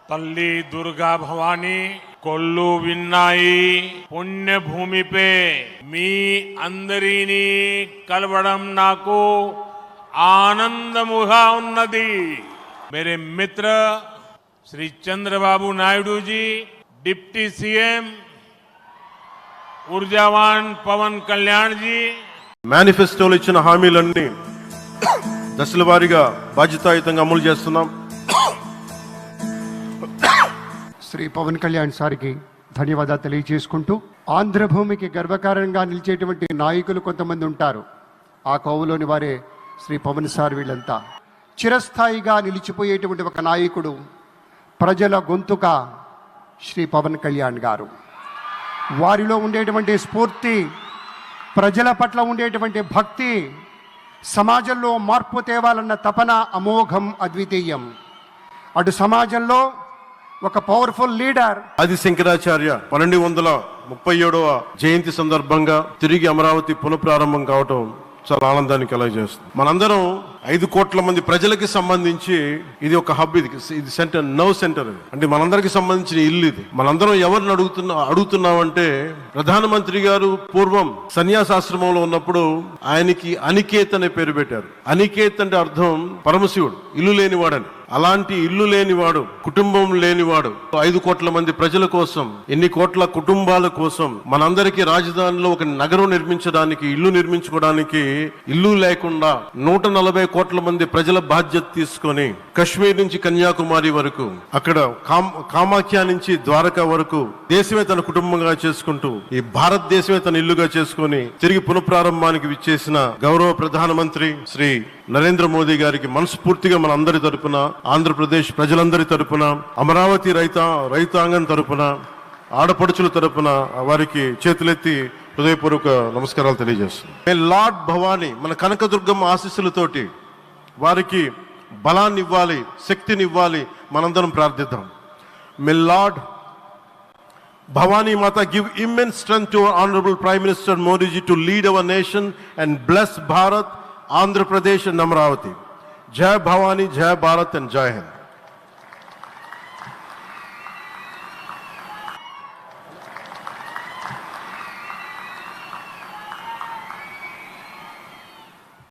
తల్లి దుర్గా భవానీ కొల్లు విన్నాయి పుణ్యభూమిపై మీ అందరినీ కలవడం నాకు ఆనందముగా ఉన్నది. मेरे मित्र श्री चंद्रबाबू नायडू जी, डिप्टी सीएम ऊर्जावान पवन कल्याण जी, మేనిఫెస్టోలో ఇచ్చిన హామీలన్నీ దశల వారీగా బాధ్యతాయుతంగా అమలు చేస్తున్నాం. శ్రీ పవన్ కళ్యాణ్ సార్కి ధన్యవాదాలు తెలియజేసుకుంటూ, ఆంధ్రభూమికి గర్వకారణంగా నిలిచేటువంటి నాయకులు కొంతమంది ఉంటారు. ఆ కోవలోని వారే శ్రీ పవన్ సార్. వీళ్ళంతా చిరస్థాయిగా నిలిచిపోయేటువంటి ఒక నాయకుడు, ప్రజల గొంతుక శ్రీ పవన్ కళ్యాణ్ గారు. వారిలో ఉండేటువంటి స్ఫూర్తి, ప్రజల పట్ల ఉండేటువంటి భక్తి, సమాజంలో మార్పు తేవాలన్న తపన అమోఘం, అద్వితీయం. అటు సమాజంలో ఒక పవర్ఫుల్ లీడర్. ఆది శంకరాచార్య 1237వ జయంతి సందర్భంగా తిరిగి అమరావతి పునఃప్రారంభం కావటం చాలా ఆనందాన్ని కలగజేస్తుంది. మనందరం 5 కోట్ల మంది ప్రజలకి సంబంధించి ఇది ఒక హబ్, ఇది సెంటర్, నర్వ్ సెంటర్. అంటే మనందరికి సంబంధించిన ఇల్లు ఇది. మనందరం ఎవరిని అడుగుతున్నామంటే, ప్రధానమంత్రి గారు పూర్వం సన్యాసాశ్రమంలో ఉన్నప్పుడు ఆయనకి అనికేత్ అనే పేరు పెట్టారు. అనికేత్ అంటే అర్థం పరమశివుడు, ఇల్లు లేనివాడని. అలాంటి ఇల్లు లేనివాడు, కుటుంబం లేనివాడు 5 కోట్ల మంది ప్రజల కోసం, ఎన్ని కోట్ల కుటుంబాల కోసం, మనందరికీ రాజధానిలో ఒక నగరం నిర్మించడానికి, ఇల్లు నిర్మించుకోవడానికి ఇల్లు లేకుండా 140 కోట్ల మంది ప్రజల బాధ్యత తీసుకొని, కశ్మీర్ నుంచి కన్యాకుమారి వరకు, అక్కడ కామాఖ్య నుంచి ద్వారకా వరకు దేశమే తన కుటుంబంగా చేసుకుంటూ, ఈ భారతదేశమే తన ఇల్లుగా చేసుకొని తిరిగి పునఃప్రారంభానికి విచ్చేసిన గౌరవ ప్రధానమంత్రి శ్రీ నరేంద్ర మోదీ గారికి మనస్ఫూర్తిగా మన అందరి తరపున, ఆంధ్రప్రదేశ్ ప్రజలందరి తరపున, అమరావతి రైతాంగం తరపున, ఆడపడుచుల తరపున వారికి చేతులెత్తి హృదయపూర్వక నమస్కారాలు తెలియజేస్తున్నాం. లార్డ్ భవానీ మన కనకదుర్గమ్మ ఆశీస్సులతోటి వారికి బలాన్ని ఇవ్వాలి, శక్తిని ఇవ్వాలి. మనందరం ప్రార్థిద్దాం. మే lord Bhavani Mata give immense strength to our Honorable Prime Minister Modi ji to lead our nation and bless Bharat, Andhra Pradesh and Amravati. Jai Bhavani, Jai Bharat and Jai Hind.